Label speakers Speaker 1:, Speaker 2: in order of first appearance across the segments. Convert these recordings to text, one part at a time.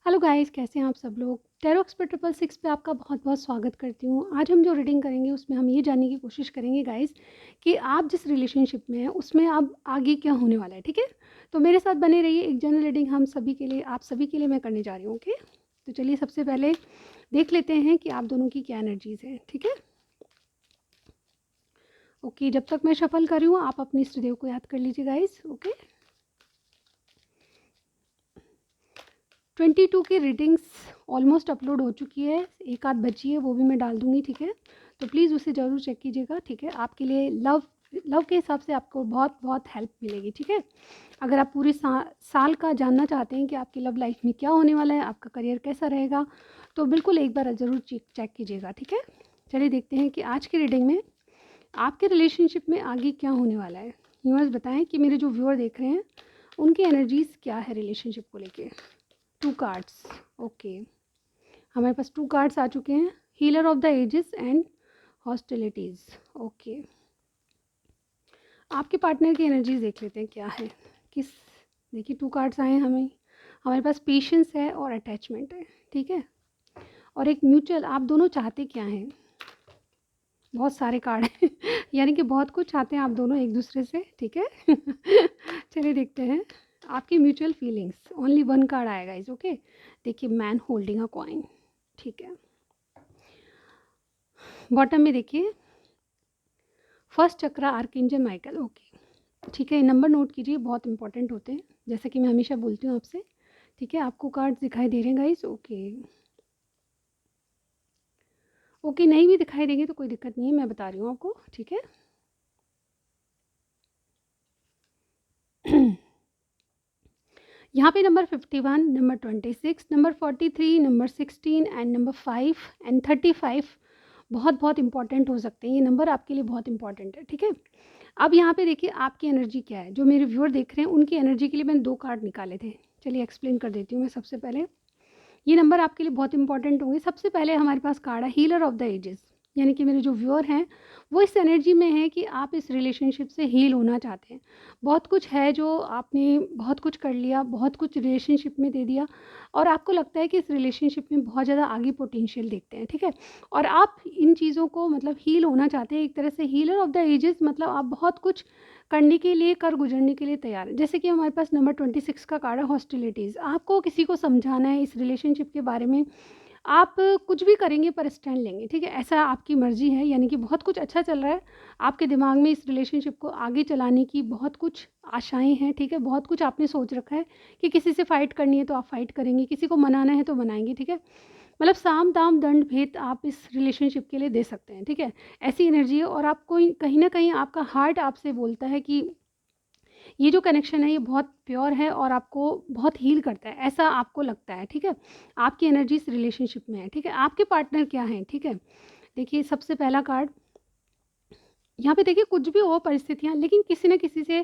Speaker 1: Hello guys, कैसे हैं आप सब लोग। टैरो एक्सपर्ट 666 पे आपका बहुत बहुत स्वागत करती हूँ। आज हम जो रीडिंग करेंगे उसमें हम ये जानने की कोशिश करेंगे गाइस कि आप जिस रिलेशनशिप में हैं उसमें अब आगे क्या होने वाला है। ठीक है, तो मेरे साथ बने रहिए। एक जनरल रीडिंग हम सभी के लिए, आप सभी के लिए मैं करने जा रही हूँ। ओके, तो चलिए सबसे पहले देख लेते हैं कि आप दोनों की क्या एनर्जीज है। ठीक है, ओके, जब तक मैं शफल कर रही हूँ आप अपने इष्ट देव को याद कर लीजिए गाइस। ओके, 22 की रीडिंग्स ऑलमोस्ट अपलोड हो चुकी है, एक आध बची है, वो भी मैं डाल दूँगी। ठीक है, तो प्लीज़ उसे ज़रूर चेक कीजिएगा। ठीक है, आपके लिए लव के हिसाब से आपको बहुत बहुत हेल्प मिलेगी। ठीक है, अगर आप पूरे साल का जानना चाहते हैं कि आपकी लव लाइफ में क्या होने वाला है, आपका करियर कैसा रहेगा, तो बिल्कुल एक बार ज़रूर चेक कीजिएगा। ठीक है, चलिए देखते हैं कि आज की रीडिंग में आपके रिलेशनशिप में आगे क्या होने वाला है। यूनिवर्स बताएं कि मेरे जो व्यूअर देख रहे हैं उनकी एनर्जीज क्या है रिलेशनशिप को लेके। 2 कार्ड्स, ओके, हमारे पास 2 कार्ड्स आ चुके हैं, healer of the ages and hostilities. Okay, आपके पार्टनर की एनर्जीज देख लेते हैं क्या है। किस, देखिए 2 कार्ड्स आए हैं हमें, हमारे पास पेशेंस है और अटैचमेंट है। ठीक है, और एक म्यूचुअल, आप दोनों चाहते क्या हैं। बहुत सारे कार्ड हैं यानी कि बहुत कुछ चाहते हैं आप दोनों एक दूसरे से। ठीक है चलिए देखते हैं आपकी म्यूचुअल फीलिंग्स। ओनली 1 कार्ड आएगा इस। ओके, देखिए मैन होल्डिंग अ कॉइन। ठीक है, बॉटम में देखिए फर्स्ट चक्रा आर्कएंजल माइकल। ओके, ठीक है, नंबर नोट कीजिए, बहुत इंपॉर्टेंट होते हैं, जैसा कि मैं हमेशा बोलती हूँ आपसे। ठीक है, आपको कार्ड दिखाई दे रहे हैं गाइस। ओके, ओके, नहीं भी दिखाई देंगे तो कोई दिक्कत नहीं है, मैं बता रही हूँ आपको। ठीक है यहाँ पे number 51, number 26, number 43, number 16 and number 5 and 35 बहुत बहुत इंपॉर्टेंट हो सकते हैं। ये नंबर आपके लिए बहुत इंपॉर्टेंट है। ठीक है, अब यहाँ पे देखिए आपकी एनर्जी क्या है। जो मेरे व्यूअर देख रहे हैं उनकी एनर्जी के लिए मैंने 2 कार्ड निकाले थे। चलिए एक्सप्लेन कर देती हूँ मैं। सबसे पहले ये नंबर आपके लिए बहुत इंपॉर्टेंट होंगे। सबसे पहले हमारे पास कार्ड है हीलर ऑफ द एजेस, यानी कि मेरे जो व्यूअर हैं वो इस एनर्जी में है कि आप इस रिलेशनशिप से हील होना चाहते हैं। बहुत कुछ है जो आपने बहुत कुछ कर लिया, बहुत कुछ रिलेशनशिप में दे दिया, और आपको लगता है कि इस रिलेशनशिप में बहुत ज़्यादा आगे पोटेंशियल देखते हैं। ठीक है, और आप इन चीज़ों को मतलब हील होना चाहते हैं। एक तरह से हीलर ऑफ द एजेस मतलब आप बहुत कुछ करने के लिए, कर गुजरने के लिए तैयार है। जैसे कि हमारे पास नंबर 26 का कार्ड है हॉस्टिलिटीज़। आपको किसी को समझाना है इस रिलेशनशिप के बारे में, आप कुछ भी करेंगे पर स्टैंड लेंगे। ठीक है, ऐसा आपकी मर्ज़ी है, यानी कि बहुत कुछ अच्छा चल रहा है आपके दिमाग में। इस रिलेशनशिप को आगे चलाने की बहुत कुछ आशाएँ हैं। ठीक है, बहुत कुछ आपने सोच रखा है कि किसी से फ़ाइट करनी है तो आप फ़ाइट करेंगे, किसी को मनाना है तो मनाएँगे। ठीक है, मतलब साम दाम दंड भेद आप इस रिलेशनशिप के लिए दे सकते हैं। ठीक है, ऐसी एनर्जी है, और आपको कहीं न कहीं आपका हार्ट आपसे बोलता है कि ये जो कनेक्शन है ये बहुत प्योर है और आपको बहुत हील करता है, ऐसा आपको लगता है। ठीक है, आपकी एनर्जी इस रिलेशनशिप में है। ठीक है, आपके पार्टनर क्या हैं। ठीक है, देखिए सबसे पहला कार्ड यहाँ पे देखिए, कुछ भी हो परिस्थितियाँ, लेकिन किसी न किसी से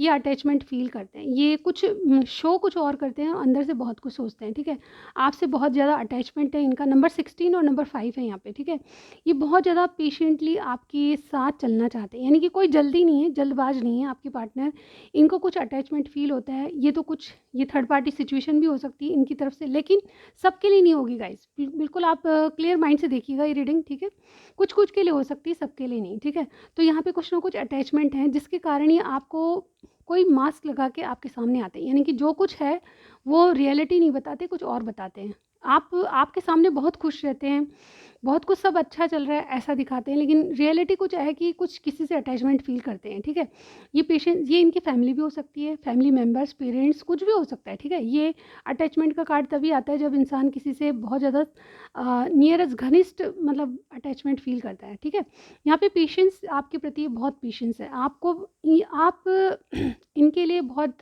Speaker 1: ये अटैचमेंट फ़ील करते हैं। ये कुछ शो कुछ और करते हैं, अंदर से बहुत कुछ सोचते हैं। ठीक है, आपसे बहुत ज़्यादा अटैचमेंट है इनका। नंबर 16 और नंबर 5 है यहाँ पे। ठीक है, ये बहुत ज़्यादा पेशेंटली आपके साथ चलना चाहते हैं, यानी कि कोई जल्दी नहीं है, जल्दबाज नहीं है आपके पार्टनर। इनको कुछ अटैचमेंट फ़ील होता है। ये तो कुछ, ये थर्ड पार्टी सिचुएशन भी हो सकती है इनकी तरफ से, लेकिन सबके लिए नहीं होगी गाइस। बिल्कुल आप क्लियर माइंड से देखिएगा ये रीडिंग। ठीक है, कुछ कुछ के लिए हो सकती है, सबके लिए नहीं। ठीक है, तो यहाँ पे कुछ ना कुछ अटैचमेंट है जिसके कारण ये आपको कोई मास्क लगा के आपके सामने आते हैं, यानी कि जो कुछ है वो रियलिटी नहीं बताते, कुछ और बताते हैं। आप आपके सामने बहुत खुश रहते हैं, बहुत कुछ सब अच्छा चल रहा है ऐसा दिखाते हैं, लेकिन रियलिटी कुछ है कि कुछ किसी से अटैचमेंट फ़ील करते हैं। ठीक है, ये पेशेंट, ये इनकी फैमिली भी हो सकती है, फैमिली मेम्बर्स, पेरेंट्स, कुछ भी हो सकता है। ठीक है, ये अटैचमेंट का कार्ड तभी आता है जब इंसान किसी से बहुत ज़्यादा नियरेस्ट, घनिष्ठ मतलब अटैचमेंट फ़ील करता है। ठीक है, यहाँ पे पेशेंस आपके प्रति बहुत पेशेंस है आपको, आप इनके लिए बहुत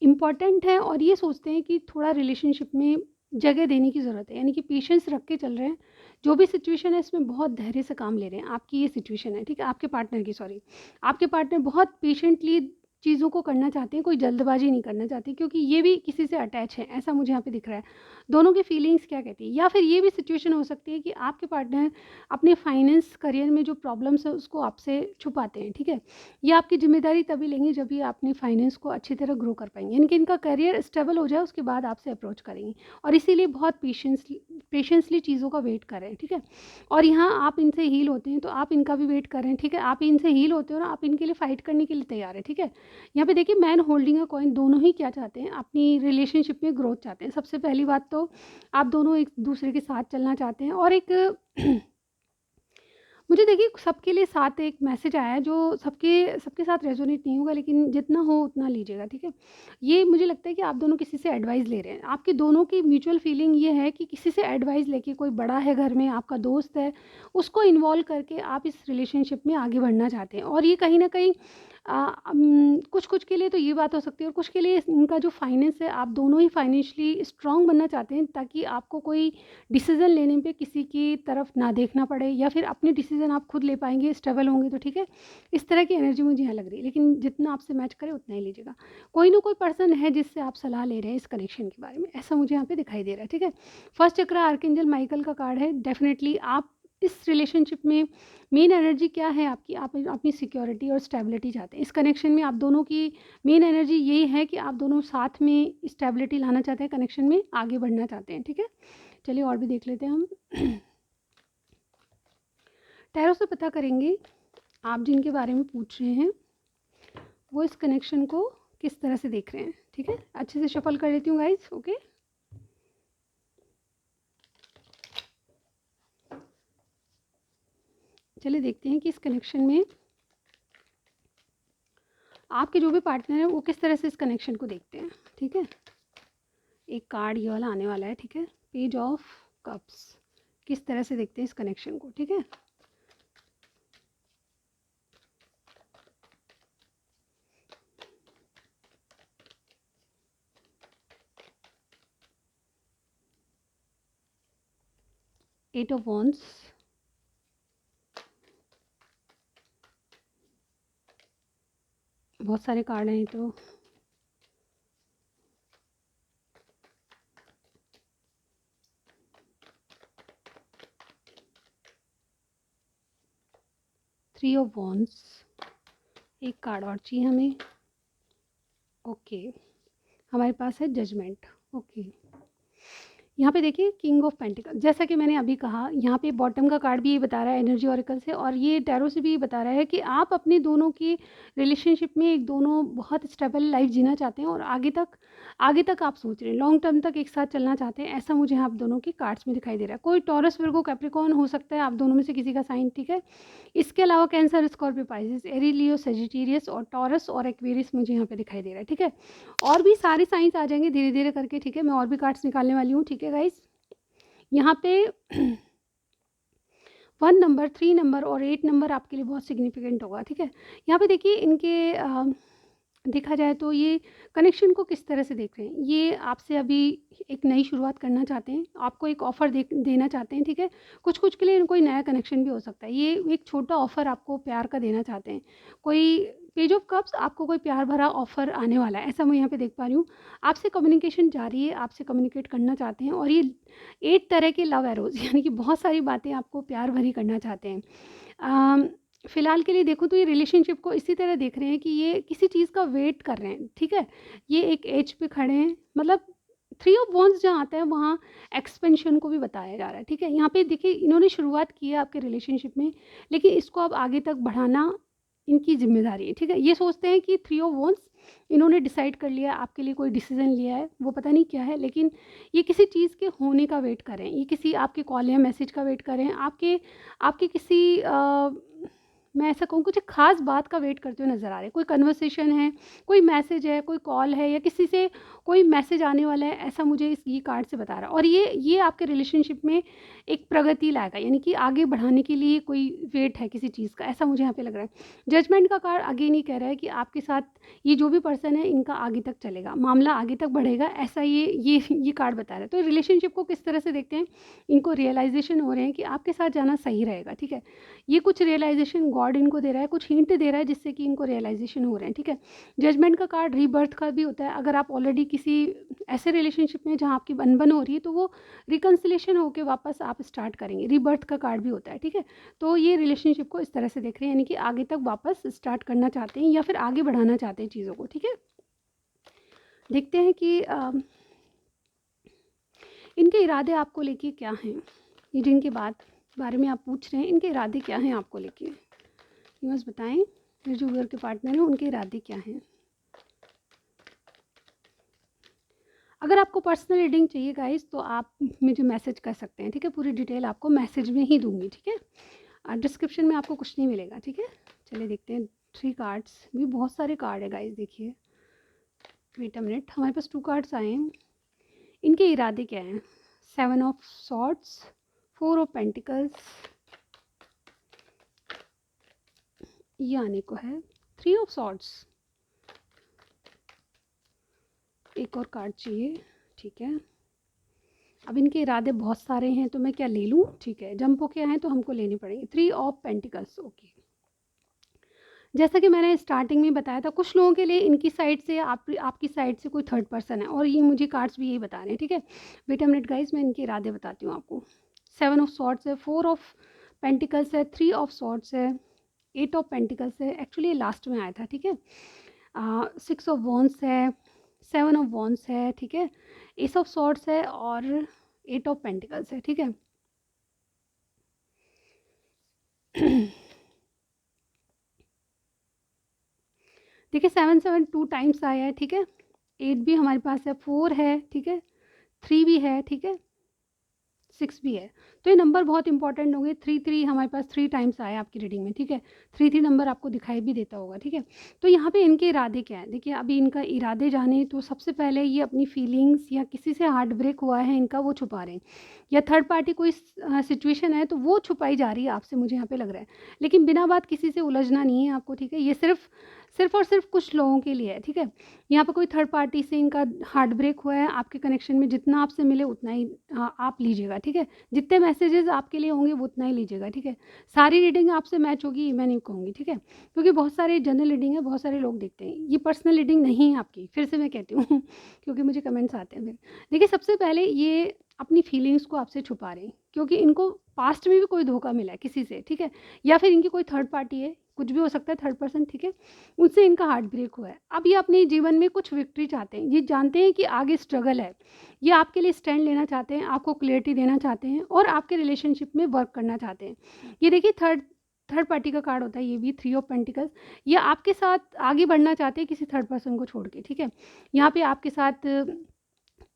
Speaker 1: इम्पॉर्टेंट हैं, और ये सोचते हैं कि थोड़ा रिलेशनशिप में जगह देने की ज़रूरत है, यानी कि पेशेंस रख के चल रहे हैं। जो भी सिचुएशन है इसमें बहुत धैर्य से काम ले रहे हैं। आपकी ये सिचुएशन है। ठीक है, आपके पार्टनर की, सॉरी, आपके पार्टनर बहुत पेशेंटली चीज़ों को करना चाहते हैं, कोई जल्दबाजी नहीं करना चाहते, क्योंकि ये भी किसी से अटैच है, ऐसा मुझे यहाँ पे दिख रहा है। दोनों की फीलिंग्स क्या कहती है, या फिर ये भी सिचुएशन हो सकती है कि आपके पार्टनर अपने फाइनेंस करियर में जो प्रॉब्लम्स है उसको आपसे छुपाते हैं, ठीक है। ये आपकी जिम्मेदारी तभी लेंगे जब ये अपने फाइनेंस को अच्छी तरह ग्रो कर पाएंगे, यानी कि इनका करियर स्टेबल हो जाए उसके बाद आपसे अप्रोच करेंगे, और इसीलिए बहुत पेशेंसली चीज़ों का वेट करें, ठीक है। और यहाँ आप इनसे हील होते हैं तो आप इनका भी वेट करें, ठीक है। आप इनसे हील होते हो ना, आप इनके लिए फ़ाइट करने के लिए तैयार है, ठीक है। यहाँ पे देखिए मैन होल्डिंग अ कॉइन, दोनों ही क्या चाहते हैं, अपनी रिलेशनशिप में ग्रोथ चाहते हैं। सबसे पहली बात तो आप दोनों एक दूसरे के साथ चलना चाहते हैं, और एक मुझे देखिए सबके लिए साथ एक मैसेज आया है जो सबके सबके साथ रेजोनेट नहीं होगा, लेकिन जितना हो उतना लीजिएगा, ठीक है। ये मुझे लगता है कि आप दोनों किसी से एडवाइस ले रहे हैं, आपके दोनों की म्यूचुअल फीलिंग ये है कि किसी से एडवाइस लेके, कोई बड़ा है घर में, आपका दोस्त है, उसको इन्वॉल्व करके आप इस रिलेशनशिप में आगे बढ़ना चाहते हैं। और ये कहीं ना कहीं कुछ कुछ के लिए तो ये बात हो सकती है, और कुछ के लिए इनका जो फाइनेंस है, आप दोनों ही फाइनेंशियली स्ट्रांग बनना चाहते हैं, ताकि आपको कोई डिसीज़न लेने पे किसी की तरफ ना देखना पड़े, या फिर अपने डिसीज़न आप खुद ले पाएंगे, स्टेबल होंगे तो, ठीक है। इस तरह की एनर्जी मुझे यहाँ लग रही है, लेकिन जितना आपसे मैच करे उतना ही लीजिएगा। कोई ना कोई पर्सन है जिससे आप सलाह ले रहे हैं इस कनेक्शन के बारे में, ऐसा मुझे यहाँ पे दिखाई दे रहा है, ठीक है। फर्स्ट चक्र आर्कएंजल माइकल का कार्ड है। डेफिनेटली आप इस रिलेशनशिप में मेन एनर्जी क्या है आपकी, आप अपनी सिक्योरिटी और स्टेबिलिटी चाहते हैं। इस कनेक्शन में आप दोनों की मेन एनर्जी यही है कि आप दोनों साथ में स्टेबिलिटी लाना चाहते हैं, कनेक्शन में आगे बढ़ना चाहते हैं, ठीक है। चलिए और भी देख लेते हैं हम। टैरो से पता करेंगे आप जिनके बारे में पूछ रहे हैं वो इस कनेक्शन को किस तरह से देख रहे हैं, ठीक है। अच्छे से शफल कर लेती हूँ गाइस, ओके। चलिए देखते हैं कि इस कनेक्शन में आपके जो भी पार्टनर है वो किस तरह से इस कनेक्शन को देखते हैं, ठीक है। एक कार्ड ये वाला आने वाला है, ठीक है। पेज ऑफ कप्स, किस तरह से देखते हैं इस कनेक्शन को, ठीक है। एट ऑफ वॉन्ड्स, बहुत सारे कार्ड हैं तो। थ्री ऑफ वॉन्ड्स, एक कार्ड और चाहिए हमें, ओके। हमारे पास है जजमेंट, ओके। यहाँ पे देखिए किंग ऑफ पेंटिकल, जैसा कि मैंने अभी कहा, यहाँ पे बॉटम का कार्ड भी ये बता रहा है एनर्जी ऑरिकल से, और ये टैरो से भी ये बता रहा है कि आप अपने दोनों की रिलेशनशिप में एक दोनों बहुत स्टेबल लाइफ जीना चाहते हैं, और आगे तक आप सोच रहे हैं, लॉन्ग टर्म तक एक साथ चलना चाहते हैं, ऐसा मुझे आप दोनों की कार्ड्स में दिखाई दे रहा है। कोई टॉरस, वर्गो, कैप्रिकॉर्न हो सकता है आप दोनों में से किसी का साइन, ठीक है। इसके अलावा कैंसर, स्कॉर्पियो, पाइसेस, एरी, लियो, सेजिटेरियस और टॉरस और एक्वेरियस मुझे यहाँ पे दिखाई दे रहा है, ठीक है। और भी सारे साइंस आ जाएंगे धीरे धीरे करके, ठीक है। मैं और भी कार्ड्स निकालने वाली हूँ, ठीक है गाइस। यहाँ पे 1 नंबर, 3 नंबर और 8 नंबर आपके लिए बहुत सिग्निफिकेंट होगा, ठीक है। यहाँ पे देखिए इनके देखा जाए तो ये कनेक्शन को किस तरह से देख रहे हैं, ये आपसे अभी एक नई शुरुआत करना चाहते हैं, आपको एक ऑफ़र देना चाहते हैं, ठीक है। कुछ कुछ के लिए कोई नया कनेक्शन भी हो सकता है, ये एक छोटा ऑफ़र आपको प्यार का देना चाहते हैं। कोई पेज ऑफ कप्स, आपको कोई प्यार भरा ऑफ़र आने वाला है, ऐसा मैं यहाँ पे देख पा रही हूँ। आपसे कम्युनिकेशन जारी है, आपसे कम्युनिकेट करना चाहते हैं, और ये 8 तरह के लव एरोज़ यानी कि बहुत सारी बातें आपको प्यार भरी करना चाहते हैं। फ़िलहाल के लिए देखो तो ये रिलेशनशिप को इसी तरह देख रहे हैं कि ये किसी चीज़ का वेट कर रहे हैं, ठीक है। ये एक एज पे खड़े हैं, मतलब 3 ऑफ वॉन्ड्स जहाँ आता है वहाँ एक्सपेंशन को भी बताया जा रहा है, ठीक है। यहाँ पे देखिए इन्होंने शुरुआत की है आपके रिलेशनशिप में, लेकिन इसको अब आगे तक बढ़ाना इनकी ज़िम्मेदारी है, ठीक है। ये सोचते हैं कि 3 ऑफ वॉन्ड्स इन्होंने डिसाइड कर लिया, आपके लिए कोई डिसीज़न लिया है, वो पता नहीं क्या है, लेकिन ये किसी चीज़ के होने का वेट कर रहे हैं, ये किसी आपके कॉल या मैसेज का वेट कर रहे हैं, आपके किसी मैं ऐसा कहूँ कुछ ख़ास बात का वेट करते हुए नज़र आ रहे हैं। कोई कन्वर्सेशन है, कोई मैसेज है, कोई कॉल है, या किसी से कोई मैसेज आने वाला है, ऐसा मुझे ये कार्ड से बता रहा है। और ये आपके रिलेशनशिप में एक प्रगति लाएगा, यानी कि आगे बढ़ाने के लिए कोई वेट है किसी चीज़ का, ऐसा मुझे यहाँ पे लग रहा है। जजमेंट का कार्ड अगेन ही कह रहा है कि आपके साथ ये जो भी पर्सन है इनका आगे तक चलेगा, मामला आगे तक बढ़ेगा, ऐसा ये कार्ड बता रहा है। तो रिलेशनशिप को किस तरह से देखते हैं, इनको रियलाइजेशन हो रहे हैं कि आपके साथ जाना सही रहेगा, ठीक है। ये कुछ रियलाइजेशन गॉड गॉड इनको दे रहा है, कुछ हिंट दे रहा है जिससे कि इनको रियलाइजेशन हो रहे हैं, ठीक है। जजमेंट का कार्ड रीबर्थ का भी होता है। अगर आप ऑलरेडी किसी ऐसे रिलेशनशिप में जहाँ आपकी अनबन हो रही है तो वो रिकन्सिलेशन होकर वापस आप स्टार्ट करेंगे। रीबर्थ का कार्ड भी होता है, ठीक है। तो ये रिलेशनशिप को इस तरह से देख रहे हैं, यानी कि आगे तक वापस स्टार्ट करना चाहते हैं या फिर आगे बढ़ाना चाहते हैं चीज़ों को, ठीक है। देखते हैं कि इनके इरादे आपको लेके क्या हैं। ये जिनके बारे में आप पूछ रहे हैं, इनके इरादे क्या हैं आपको लेके, ये बस बताएं। फिर जो व्यूअर के पार्टनर हैं उनके इरादे क्या हैं। अगर आपको पर्सनल रीडिंग चाहिए गाइस तो आप मुझे मैसेज कर सकते हैं, ठीक है। पूरी डिटेल आपको मैसेज में ही दूंगी, ठीक है। डिस्क्रिप्शन में आपको कुछ नहीं मिलेगा, ठीक है। चलिए देखते हैं 3 कार्ड्स, भी बहुत सारे कार्ड है गाइस, देखिए। वेट अ मिनट, हमारे पास 2 कार्ड्स आए हैं। इनके इरादे क्या हैं। 7 ऑफ सॉर्ड्स, 4 ऑफ पेंटिकल्स, ये आने को है 3 ऑफ सॉर्ड्स। एक और कार्ड चाहिए, ठीक है। अब इनके इरादे बहुत सारे हैं तो मैं क्या ले लूँ, ठीक है। जंपों के हैं तो हमको लेने पड़ेंगे। 3 ऑफ पेंटिकल्स, ओके। जैसा कि मैंने स्टार्टिंग में बताया था, कुछ लोगों के लिए इनकी साइड से आपकी साइड से कोई थर्ड पर्सन है, और ये मुझे कार्ड्स भी यही बता रहे हैं, ठीक है। वेट अ मिनट गाइस, मैं इनके इरादे बताती हूँ आपको। 7 ऑफ सॉर्ड्स है, 4 ऑफ पेंटिकल्स है, 3 ऑफ सॉर्ड्स है, 8 ऑफ पेंटिकल्स है। एक्चुअली ये लास्ट में आया था, ठीक है। 6 ऑफ वॉन्ड्स है, 7 ऑफ वॉन्ड्स है, ठीक है। एस ऑफ सॉर्ड्स है और 8 ऑफ पेंटिकल्स है, ठीक है। देखिए 7 7 2 टाइम्स आया है, ठीक है। 8 भी हमारे पास है, 4 है, ठीक है। 3 भी है, ठीक है। 6 भी है। तो ये नंबर बहुत इंपॉर्टेंट होंगे। 3 3 हमारे पास 3 टाइम्स आया आपकी रीडिंग में, ठीक है। 3 3 नंबर आपको दिखाई भी देता होगा, ठीक है। तो यहाँ पे इनके इरादे क्या है, देखिए। अभी इनका इरादे जाने तो सबसे पहले ये अपनी फीलिंग्स या किसी से हार्ट ब्रेक हुआ है इनका, वो छुपा रहे हैं, या थर्ड पार्टी कोई सिचुएशन है तो वो छुपाई जा रही है आपसे, मुझे यहाँ पे लग रहा है। लेकिन बिना बात किसी से उलझना नहीं है आपको, ठीक है। ये सिर्फ और सिर्फ कुछ लोगों के लिए है, ठीक है। यहाँ पर कोई थर्ड पार्टी से इनका हार्ट ब्रेक हुआ है। आपके कनेक्शन में जितना आपसे मिले उतना ही आप लीजिएगा, ठीक है। जितने मैसेजेस आपके लिए होंगे वो उतना ही लीजिएगा, ठीक है। सारी रीडिंग आपसे मैच होगी मैं नहीं कहूँगी, ठीक है, क्योंकि बहुत सारे जनरल रीडिंग है, बहुत सारे लोग देखते हैं। ये पर्सनल रीडिंग नहीं है आपकी, फिर से मैं कहती हूँ क्योंकि मुझे कमेंट्स आते हैं फिर। देखिए सबसे पहले ये अपनी फीलिंग्स को आपसे छुपा रहे हैं, क्योंकि इनको पास्ट में भी कोई धोखा मिला है किसी से, ठीक है। या फिर इनकी कोई थर्ड पार्टी है, कुछ भी हो सकता है, थर्ड पर्सन, ठीक है। उनसे इनका हार्ट ब्रेक हुआ है। अब ये अपने जीवन में कुछ विक्ट्री चाहते हैं। ये जानते हैं कि आगे स्ट्रगल है। ये आपके लिए स्टैंड लेना चाहते हैं, आपको क्लियरिटी देना चाहते हैं और आपके रिलेशनशिप में वर्क करना चाहते हैं। ये देखिए थर्ड पार्टी का कार्ड होता है ये भी, 3 ऑफ पेंटिकल्स। ये आपके साथ आगे बढ़ना चाहते हैं किसी थर्ड पर्सन को छोड़ के, ठीक है। यहाँ पे आपके साथ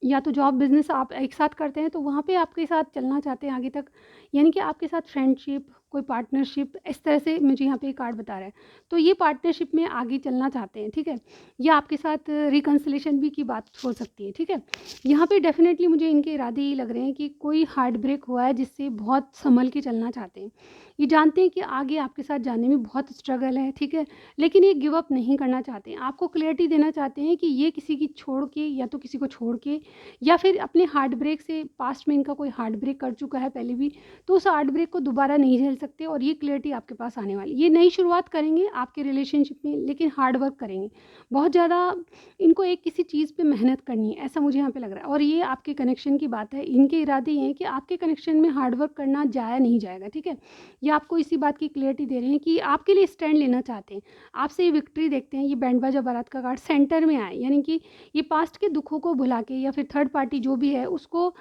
Speaker 1: या तो जॉब बिजनेस आप एक साथ करते हैं तो वहाँ पे आपके साथ चलना चाहते हैं आगे तक, यानी कि आपके साथ फ्रेंडशिप, कोई पार्टनरशिप, इस तरह से मुझे यहाँ पे एक कार्ड बता रहा है। तो ये पार्टनरशिप में आगे चलना चाहते हैं, ठीक है। या आपके साथ रिकन्सिलेशन भी की बात हो सकती है, ठीक है। यहाँ पे डेफिनेटली मुझे इनके इरादे ही लग रहे हैं कि कोई हार्ट ब्रेक हुआ है जिससे बहुत संभल के चलना चाहते हैं। ये जानते हैं कि आगे आपके साथ जाने में बहुत स्ट्रगल है, ठीक है, लेकिन ये गिव अप नहीं करना चाहते हैं। आपको क्लियरिटी देना चाहते हैं कि ये किसी की छोड़ के, या तो किसी को छोड़ के, या फिर अपने हार्ट ब्रेक से, पास्ट में इनका कोई हार्ट ब्रेक कर चुका है पहले भी, तो उस हार्ट ब्रेक को दोबारा नहीं झेल सकते। और ये क्लियरिटी आपके पास आने वाली। ये नई शुरुआत करेंगे आपके रिलेशनशिप में, लेकिन हार्ड वर्क करेंगे बहुत ज़्यादा। इनको एक किसी चीज़ पे मेहनत करनी है, ऐसा मुझे यहाँ पे लग रहा है। और ये आपके कनेक्शन की बात है। इनके इरादे ये हैं कि आपके कनेक्शन में हार्ड वर्क करना जाया नहीं जाएगा, ठीक है। ये आपको इसी बात की क्लियरिटी दे रहे हैं कि आपके लिए स्टैंड लेना चाहते हैं, आपसे ये विक्ट्री देखते हैं। ये बैंड बाजा बारात का कार्ड सेंटर में आए, यानी कि ये पास्ट के दुखों को भुला के, या फिर थर्ड पार्टी जो भी है उसको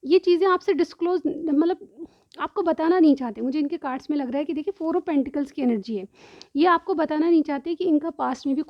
Speaker 1: ये चीज़ें आपसे डिस्क्लोज, मतलब आपको बताना नहीं चाहते। मुझे इनके कार्ड्स में लग रहा है कि देखिए 4 ऑफ पेंटिकल्स की एनर्जी है। ये आपको बताना नहीं चाहते कि इनका पास्ट में भी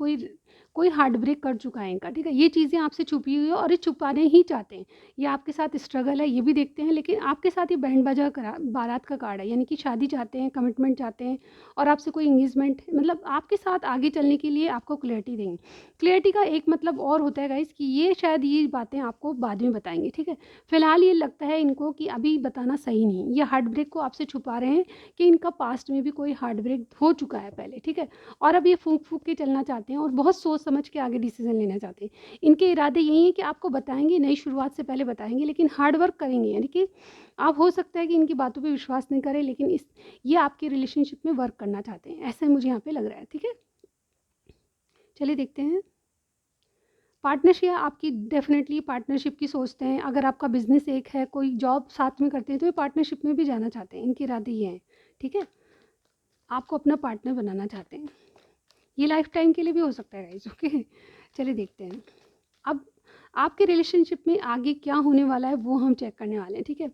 Speaker 1: कोई हार्ट ब्रेक कर चुका है इनका, ठीक है। ये चीज़ें आपसे छुपी हुई है और ये छुपाने ही चाहते हैं। ये आपके साथ स्ट्रगल है, ये भी देखते हैं, लेकिन आपके साथ ये बैंड बाजा बारात का कार्ड है, यानी कि शादी चाहते हैं, कमिटमेंट चाहते हैं, और आपसे कोई इंगेजमेंट, मतलब आपके साथ आगे चलने के लिए आपको क्लियरिटी देंगे। क्लियरिटी का एक मतलब और होता है गाइस कि ये शायद ये बातें आपको बाद में बताएंगे, ठीक है। फिलहाल ये लगता है इनको कि अभी बताना सही नहीं। ये हार्ट ब्रेक को आपसे छुपा रहे हैं कि इनका पास्ट में भी कोई हार्ट ब्रेक हो चुका है पहले, ठीक है। और अब ये फूंक फूंक के चलना चाहते हैं और बहुत सोच समझ के आगे डिसीजन लेना चाहते हैं। इनके इरादे यही है कि आपको बताएंगे, नई शुरुआत से पहले बताएंगे, लेकिन हार्ड वर्क करेंगे। यानी कि आप हो सकता है कि इनकी बातों पे विश्वास नहीं करें, लेकिन ये आपके रिलेशनशिप में वर्क करना चाहते हैं, ऐसा मुझे यहाँ पे लग रहा है। ठीक है, चलिए देखते हैं। पार्टनरशिप आपकी डेफिनेटली पार्टनरशिप की सोचते हैं। अगर आपका बिजनेस एक है, कोई जॉब साथ में करते हैं, तो ये पार्टनरशिप में भी जाना चाहते हैं। इनके इरादे ये हैं। ठीक है, आपको अपना पार्टनर बनाना चाहते हैं। ये लाइफ टाइम के लिए भी हो सकता है गाइस। ओके, चलिए देखते हैं। अब आपके रिलेशनशिप में आगे क्या होने वाला है वो हम चेक करने वाले हैं। ठीक है,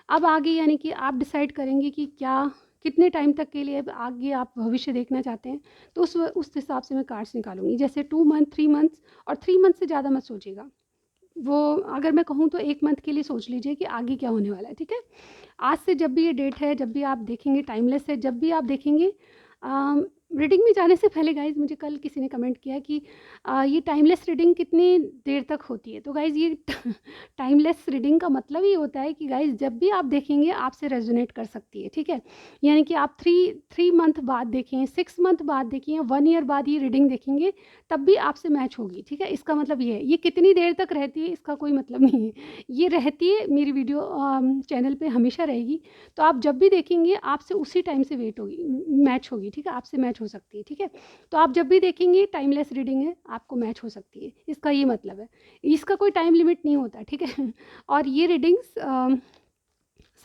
Speaker 1: अब आगे यानी कि आप डिसाइड करेंगे कि क्या कितने टाइम तक के लिए आगे आप भविष्य देखना चाहते हैं, तो उस हिसाब से मैं कार्ड्स निकालूंगी। जैसे 2 मंथ, 3 मंथ्स, और 3 मंथ से ज़्यादा मत सोचिएगा। वो अगर मैं कहूँ तो 1 मंथ के लिए सोच लीजिए कि आगे क्या होने वाला है। ठीक है, आज से जब भी ये डेट है, जब भी आप देखेंगे, टाइमलेस है, जब भी आप देखेंगे। रीडिंग में जाने से पहले गाइज़, मुझे कल किसी ने कमेंट किया कि ये टाइमलेस रीडिंग कितनी देर तक होती है। तो गाइज़ ये टाइमलेस रीडिंग का मतलब ही होता है कि गाइज़ जब भी आप देखेंगे आपसे रेजोनेट कर सकती है। ठीक है, यानी कि आप थ्री मंथ बाद देखें, 6 मंथ बाद देखें, 1 ईयर बाद ये रीडिंग देखेंगे, तब भी आपसे मैच होगी। ठीक है, इसका मतलब ये है। ये कितनी देर तक रहती है इसका कोई मतलब नहीं है। ये रहती है, मेरी वीडियो चैनल पे हमेशा रहेगी। तो आप जब भी देखेंगे आपसे उसी टाइम से वेट होगी, मैच होगी। ठीक है, आपसे मैच हो सकती है। ठीक है, तो आप जब भी देखेंगे टाइमलेस रीडिंग है, आपको मैच हो सकती है, इसका ये मतलब है। इसका कोई टाइम लिमिट नहीं होता। ठीक है, और ये रीडिंग्स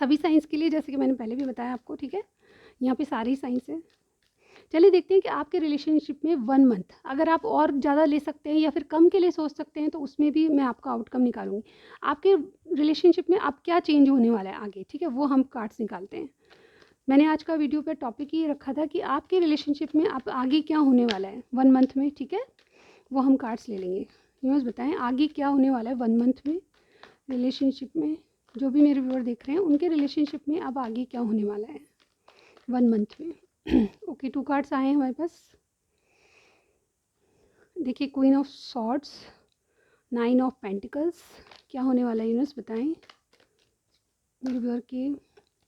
Speaker 1: सभी साइंस के लिए, जैसे कि मैंने पहले भी बताया आपको। ठीक है, यहाँ पे सारी साइंस है। चलिए देखते हैं कि आपके रिलेशनशिप में 1 मंथ, अगर आप और ज़्यादा ले सकते हैं या फिर कम के लिए सोच सकते हैं, तो उसमें भी मैं आपका आउटकम निकालूंगी। आपके रिलेशनशिप में अब क्या चेंज होने वाला है आगे। ठीक है, वो हम कार्ड्स निकालते हैं। मैंने आज का वीडियो पे टॉपिक ही रखा था कि आपके रिलेशनशिप में अब आगे क्या होने वाला है 1 मंथ में। ठीक है, वो हम कार्ड्स ले लेंगे। यूँ बताएं आगे क्या होने वाला है 1 मंथ में रिलेशनशिप में। जो भी मेरे व्यूअर देख रहे हैं उनके रिलेशनशिप में अब आगे क्या होने वाला है 1 मंथ में। ओके, 2 कार्ड्स आए हैं हमारे पास। देखिए, queen of swords, 9 of pentacles. क्या होने वाला है यूनिवर्स बताएं मेरे व्यूअर के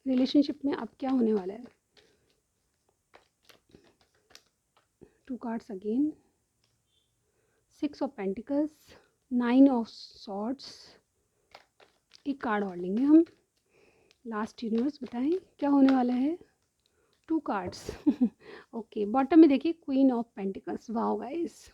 Speaker 1: रिलेशनशिप में अब क्या होने वाला है। 2 cards again, 6 of pentacles, 9 of swords. एक कार्ड और लेंगे हम लास्ट। यूनिवर्स बताएं क्या होने वाला है। 2 कार्ड्स। ओके, बॉटम में देखिए queen of pentacles. Wow guys,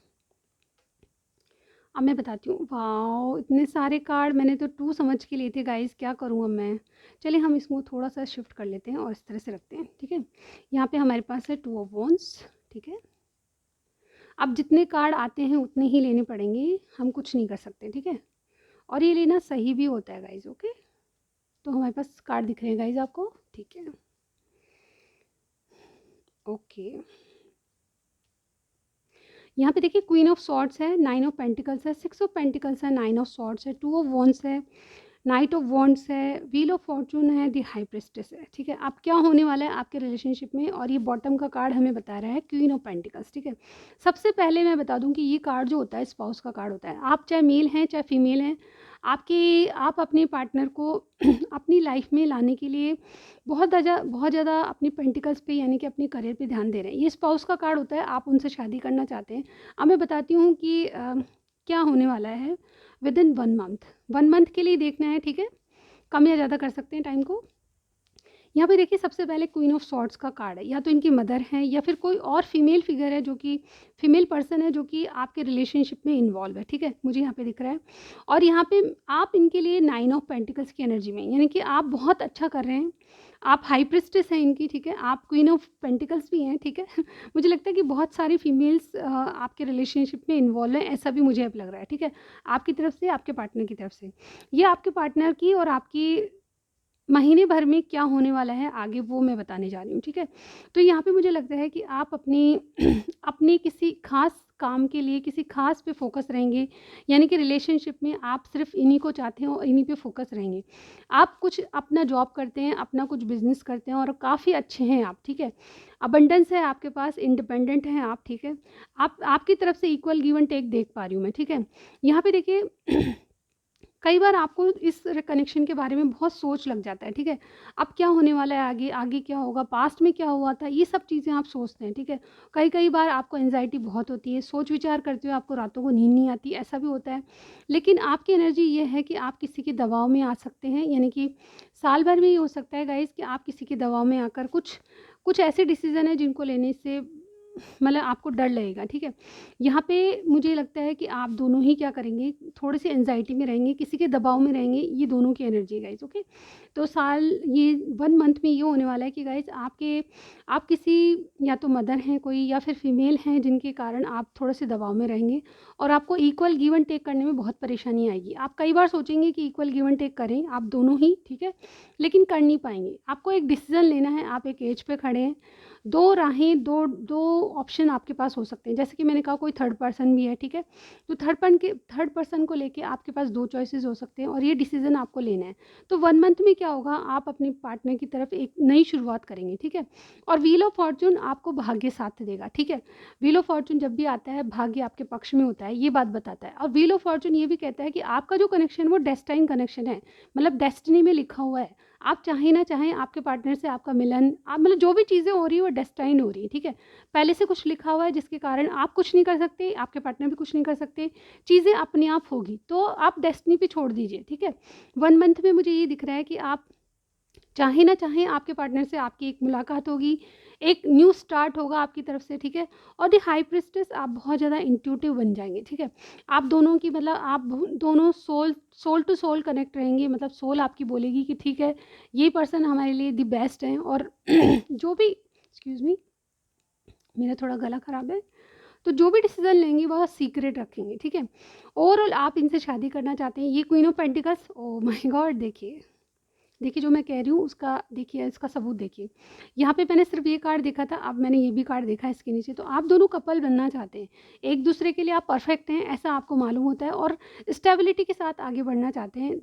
Speaker 1: अब मैं बताती हूँ। वाओ, इतने सारे कार्ड मैंने तो 2 समझ के लिए थे गाइस, क्या करूँ अब मैं। चलिए हम इसको थोड़ा सा शिफ्ट कर लेते हैं और इस तरह से रखते हैं। ठीक है, यहाँ पे हमारे पास है 2 ऑफ वॉन्ड्स। ठीक है, अब जितने कार्ड आते हैं उतने ही लेने पड़ेंगे, हम कुछ नहीं कर सकते। ठीक है, और ये लेना सही भी होता है गाइज। ओके, तो हमारे पास कार्ड दिख रहे हैं गाइज आपको। ठीक है, ओके, यहाँ पे देखिए क्वीन ऑफ सॉर्ड्स है, 9 ऑफ पेंटिकल्स है, 6 ऑफ पेंटिकल्स है, 9 ऑफ सॉर्ड्स है, 2 ऑफ वॉन्ड्स है, नाइट ऑफ वॉन्ड्स है, व्हील ऑफ फॉर्चून है, दी हाई प्रेस्टेस है। ठीक है, अब क्या होने वाला है आपके रिलेशनशिप में, और ये बॉटम का कार्ड हमें बता रहा है क्वीन ऑफ पेंटिकल्स। ठीक है, सबसे पहले मैं बता दूं कि ये कार्ड जो होता है स्पाउस का कार्ड होता है। आप चाहे मेल हैं चाहे फीमेल हैं, आप अपने पार्टनर को अपनी लाइफ में लाने के लिए बहुत ज़्यादा अपनी पेंटिकल्स पे यानी कि अपने करियर पे ध्यान दे रहे हैं। ये स्पाउस का कार्ड होता है, आप उनसे शादी करना चाहते हैं। अब मैं बताती हूँ कि क्या होने वाला है विद इन 1 मंथ। 1 मंथ के लिए देखना है। ठीक है, कम या ज़्यादा कर सकते हैं टाइम को। यहाँ पे देखिए सबसे पहले क्वीन ऑफ सॉर्ड्स का कार्ड है, या तो इनकी मदर है या फिर कोई और फीमेल फिगर है, जो कि फीमेल पर्सन है जो कि आपके रिलेशनशिप में इन्वॉल्व है। ठीक है, मुझे यहाँ पे दिख रहा है। और यहाँ पे आप इनके लिए 9 ऑफ पेंटिकल्स की एनर्जी में, यानी कि आप बहुत अच्छा कर रहे हैं, आप हाई प्रिस्टेस हैं इनकी। ठीक है, आप क्वीन ऑफ पेंटिकल्स भी हैं। ठीक है, मुझे लगता है कि बहुत सारी फीमेल्स आपके रिलेशनशिप में इन्वॉल्व हैं, ऐसा भी मुझे अब लग रहा है। ठीक है, आपकी तरफ से, आपके पार्टनर की तरफ से। ये आपके पार्टनर की और आपकी महीने भर में क्या होने वाला है आगे, वो मैं बताने जा रही हूँ। ठीक है, तो यहाँ पे मुझे लगता है कि आप अपनी अपने किसी खास काम के लिए किसी खास पे फोकस रहेंगे, यानी कि रिलेशनशिप में आप सिर्फ इन्हीं को चाहते हैं और इन्हीं पे फोकस रहेंगे। आप कुछ अपना जॉब करते हैं, अपना कुछ बिजनेस करते हैं और काफ़ी अच्छे हैं आप। ठीक है, अबंडेंस है आपके पास, इंडिपेंडेंट हैं आप। ठीक है, आप आपकी तरफ से इक्वल गिव एंड टेक देख पा रही हूँ मैं। ठीक है, यहाँ पे देखिए कई बार आपको इस कनेक्शन के बारे में बहुत सोच लग जाता है, ठीक है। अब क्या होने वाला है आगे, आगे क्या होगा, पास्ट में क्या हुआ था, ये सब चीज़ें आप सोचते हैं, ठीक है। कई कई बार आपको एंग्जाइटी बहुत होती है, सोच विचार करते हुए आपको रातों को नींद नहीं आती, ऐसा भी होता है। लेकिन आपकी एनर्जी ये है कि आप किसी के दबाव में आ सकते हैं, यानी कि साल भर में ये हो सकता है गाइज़ कि आप किसी के दबाव में आकर कुछ कुछ ऐसे डिसीज़न हैं जिनको लेने से मतलब आपको डर लगेगा, ठीक है। यहाँ पे मुझे लगता है कि आप दोनों ही क्या करेंगे, थोड़ी-सी एंग्ज़ायटी में रहेंगे, किसी के दबाव में रहेंगे, ये दोनों की एनर्जी है गाइज़, ओके। तो साल ये 1 मंथ में ये होने वाला है कि गाइज़ आप किसी या तो मदर हैं कोई या फिर फीमेल हैं जिनके कारण आप थोड़े-से दबाव में रहेंगे और आपको इक्वल गिव एंड टेक करने में बहुत परेशानी आएगी। आप कई बार सोचेंगे कि इक्वल गिव एंड टेक करें, आप दोनों ही, ठीक है, लेकिन कर नहीं पाएँगे। आपको एक डिसीज़न लेना है, आप एक एज पे खड़े हैं, 2 राहें, 2 ऑप्शन आपके पास हो सकते हैं। जैसे कि मैंने कहा कोई थर्ड पर्सन भी है, ठीक है? तो थर्ड पर्सन को लेके आपके पास 2 चॉइसेस हो सकते हैं और ये डिसीज़न आपको लेना है। तो 1 मंथ में क्या होगा, आप अपने पार्टनर की तरफ एक नई शुरुआत करेंगे, ठीक है? और व्हील ऑफ फॉर्च्यून आपको भाग्य साथ देगा, ठीक है? व्हील ऑफ फॉर्च्यून जब भी आता है, भाग्य आपके पक्ष में होता है, ये बात बताता है। और व्हील ऑफ फॉर्च्यून ये भी कहता है कि आपका जो कनेक्शन है वो डेस्टाइन कनेक्शन है, मतलब डेस्टिनी में लिखा हुआ है। आप चाहें ना चाहें आपके पार्टनर से आपका मिलन, आप मतलब जो भी चीज़ें हो रही है वो डेस्टाइन हो रही है, ठीक है। पहले से कुछ लिखा हुआ है जिसके कारण आप कुछ नहीं कर सकते, आपके पार्टनर भी कुछ नहीं कर सकते, चीज़ें अपने आप होगी, तो आप डेस्टिनी पे छोड़ दीजिए, ठीक है। 1 मंथ में मुझे ये दिख रहा है कि आप चाहे ना चाहें आपके पार्टनर से आपकी एक मुलाकात होगी, एक न्यू स्टार्ट होगा आपकी तरफ से, ठीक है। और द हाई प्रीस्टेस आप बहुत ज़्यादा इंट्यूटिव बन जाएंगे, ठीक है। आप दोनों की मतलब दोनों सोल टू सोल कनेक्ट रहेंगे, मतलब सोल आपकी बोलेगी कि ठीक है, ये पर्सन हमारे लिए द बेस्ट हैं। और जो भी, एक्सक्यूज़ मी, मेरा थोड़ा गला ख़राब है, तो जो भी डिसीजन लेंगे वह सीक्रेट रखेंगे, ठीक है। ओवरऑल आप इनसे शादी करना चाहते हैं। ये queen of pentacles, oh my God, देखिए देखिए जो मैं कह रही हूँ उसका देखिए, इसका सबूत देखिए। यहाँ पे मैंने सिर्फ ये कार्ड देखा था, अब मैंने ये भी कार्ड देखा है इसके नीचे। तो आप दोनों कपल बनना चाहते हैं, एक दूसरे के लिए आप परफेक्ट हैं ऐसा आपको मालूम होता है और स्टेबिलिटी के साथ आगे बढ़ना चाहते हैं।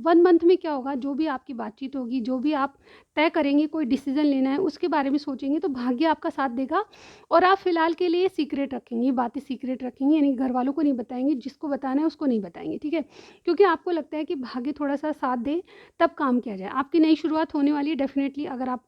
Speaker 1: 1 मंथ में क्या होगा, जो भी आपकी बातचीत होगी, जो भी आप तय करेंगे, कोई डिसीजन लेना है उसके बारे में सोचेंगे तो भाग्य आपका साथ देगा। और आप फिलहाल के लिए सीक्रेट रखेंगे, बातें सीक्रेट रखेंगे, यानी घर वालों को नहीं बताएंगे, जिसको बताना है उसको नहीं बताएंगे, ठीक है। क्योंकि आपको लगता है कि भाग्य थोड़ा सा साथ दे तब काम किया जाए। आपकी नई शुरुआत होने वाली है डेफ़िनेटली। अगर आप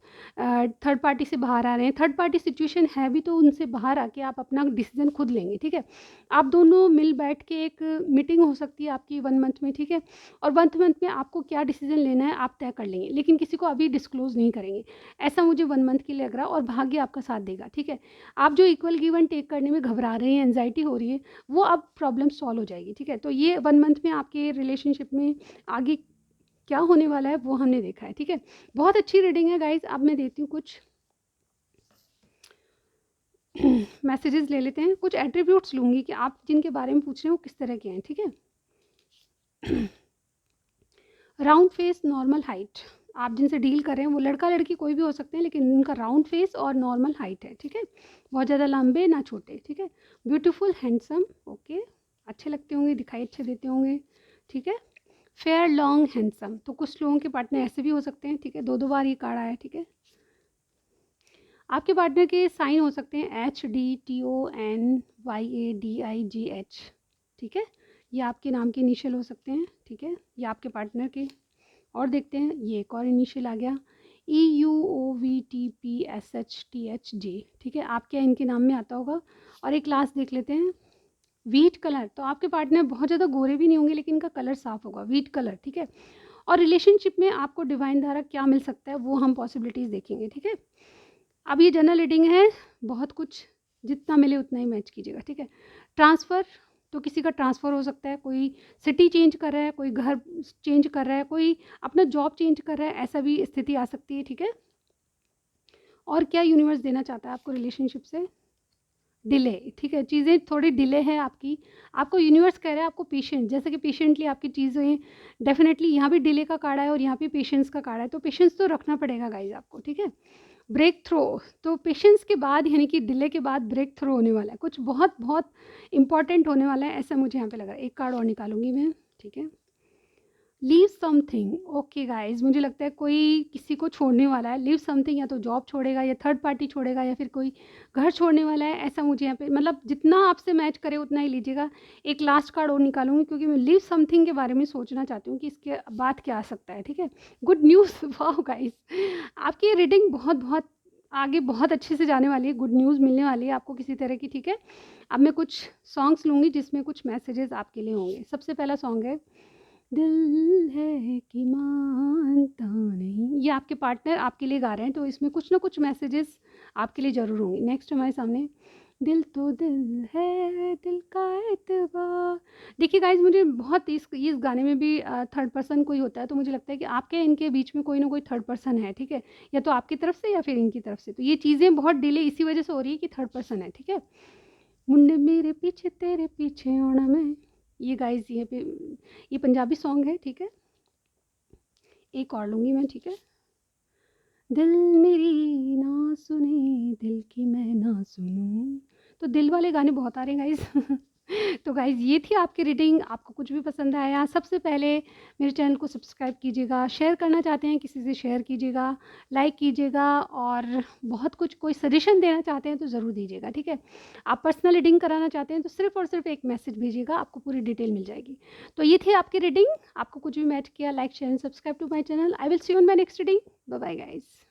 Speaker 1: थर्ड पार्टी से बाहर आ रहे हैं, थर्ड पार्टी सिचुएशन है भी, तो उनसे बाहर आके आप अपना डिसीज़न खुद लेंगे, ठीक है। आप दोनों मिल बैठ के एक मीटिंग हो सकती है आपकी 1 मंथ में, ठीक है। और 1 मंथ में आपको क्या डिसीज़न लेना है आप तय कर लेंगे, लेकिन किसी को अभी डिस्क्लोज़ नहीं करेंगे। ऐसा मुझे 1 मंथ के लिए लग रहा है और भाग्य आपका साथ देगा, ठीक है। आप जो इक्वल गिव एंड टेक करने में घबरा रहे हैं, एंग्जायटी हो रही है, वो अब प्रॉब्लम सॉल्व हो जाएगी, ठीक है। तो ये 1 मंथ में आपके रिलेशनशिप में आगे क्या होने वाला है वो हमने देखा है, ठीक है। बहुत अच्छी रीडिंग है गाइज। अब मैं देती हूँ कुछ मैसेजेस ले लेते हैं, कुछ एट्रीब्यूट्स लूँगी कि आप जिनके बारे में पूछ रहे हैं वो किस तरह के हैं, ठीक है। राउंड फेस, नॉर्मल हाइट, आप जिनसे डील कर रहे हैं वो लड़का लड़की कोई भी हो सकते हैं, लेकिन उनका राउंड फेस और नॉर्मल हाइट है, ठीक है। बहुत ज़्यादा लंबे ना छोटे, ठीक है। ब्यूटीफुल, हैंडसम, ओके, अच्छे लगते होंगे, दिखाई अच्छे देते होंगे, ठीक है। फेयर, लॉन्ग, हैंडसम, तो कुछ लोगों के पार्टनर ऐसे भी हो सकते हैं, ठीक है। 2 बार ये कार्ड आया, ठीक है। आपके पार्टनर के साइन हो सकते हैं HDTONYADIGH, ठीक है। ये आपके नाम के इनिशियल हो सकते हैं, ठीक है। ये आपके पार्टनर के। और देखते हैं, ये एक और इनिशियल आ गया EUOVTPSHTHJ, ठीक है। आप क्या इनके नाम में आता होगा। और एक लास्ट देख लेते हैं, व्हीट कलर, तो आपके पार्टनर बहुत ज़्यादा गोरे भी नहीं होंगे लेकिन इनका कलर साफ होगा, व्हीट कलर, ठीक है। और रिलेशनशिप में आपको डिवाइन द्वारा क्या मिल सकता है वो हम पॉसिबिलिटीज़ देखेंगे, ठीक है। अब ये जनरल रीडिंग है, बहुत कुछ जितना मिले उतना ही मैच कीजिएगा, ठीक है। ट्रांसफ़र, तो किसी का ट्रांसफ़र हो सकता है, कोई सिटी चेंज कर रहा है, कोई घर चेंज कर रहा है, कोई अपना जॉब चेंज कर रहा है, ऐसा भी स्थिति आ सकती है, ठीक है। और क्या यूनिवर्स देना चाहता है आपको रिलेशनशिप से, डिले, ठीक है। चीज़ें थोड़ी डिले है आपकी, आपको यूनिवर्स कह रहा है आपको पेशेंट, जैसे कि पेशेंटली आपकी चीज़ें डेफिनेटली, यहाँ भी डिले का कार्ड है और यहाँ भी पेशेंस का कार्ड है, तो पेशेंस तो रखना पड़ेगा गाइज आपको, ठीक है। ब्रेक थ्रो, तो पेशेंस के बाद यानी कि डिले के बाद ब्रेक थ्रो होने वाला है, कुछ बहुत बहुत इंपॉर्टेंट होने वाला है, ऐसा मुझे यहाँ पे लग रहा है। एक कार्ड और निकालूंगी मैं, ठीक है। Leaves something. ओके गाइस, मुझे लगता है कोई किसी को छोड़ने वाला है। लिव समथिंग या तो जॉब छोड़ेगा या थर्ड पार्टी छोड़ेगा या फिर कोई घर छोड़ने वाला है, ऐसा मुझे यहाँ पे मतलब जितना आपसे मैच करे उतना ही लीजिएगा। एक लास्ट कार्ड और निकालूंगी क्योंकि मैं लिव समथिंग के बारे में सोचना चाहती हूँ कि इसके बाद क्या आ सकता है। ठीक है, गुड न्यूज़। वाह गाइस, आपकी रीडिंग बहुत बहुत आगे बहुत अच्छे से जाने वाली है। गुड न्यूज़ मिलने वाली है आपको किसी तरह की। ठीक है, अब मैं कुछ सॉन्ग्स लूँगी जिसमें कुछ मैसेजेस आपके लिए होंगे। सबसे पहला सॉन्ग है दिल है कि मानता नहीं, ये आपके पार्टनर आपके लिए गा रहे हैं, तो इसमें कुछ ना कुछ मैसेजेस आपके लिए ज़रूर होंगे। नेक्स्ट हमारे सामने दिल तो दिल है दिल का एतबार। देखिए गाइज, मुझे बहुत इस गाने में भी थर्ड पर्सन कोई होता है, तो मुझे लगता है कि आपके इनके बीच में कोई ना कोई थर्ड पर्सन है। ठीक है, या तो आपकी तरफ से या फिर इनकी तरफ से। तो ये चीज़ें बहुत डिले इसी वजह से हो रही है कि थर्ड पर्सन है। ठीक है, मुन्ने मेरे पीछे तेरे पीछे आना मैं, ये गाइज ये पंजाबी सॉन्ग है। ठीक है, एक और लूँगी मैं। ठीक है, दिल मेरी ना सुने दिल की मैं ना सुनूं। तो दिल वाले गाने बहुत आ रहे हैं गाइज। तो गाइज ये थी आपकी रीडिंग। आपको कुछ भी पसंद आया, सबसे पहले मेरे चैनल को सब्सक्राइब कीजिएगा, शेयर करना चाहते हैं किसी से शेयर कीजिएगा, लाइक कीजिएगा, और बहुत कुछ कोई सजेशन देना चाहते हैं तो ज़रूर दीजिएगा। ठीक है, आप पर्सनल रीडिंग कराना चाहते हैं तो सिर्फ और सिर्फ एक मैसेज भेजिएगा, आपको पूरी डिटेल मिल जाएगी। तो ये थी आपकी रीडिंग। आपको कुछ भी मैच किया, like share and subscribe to my channel. I will see you in my next reading. Bye bye guys.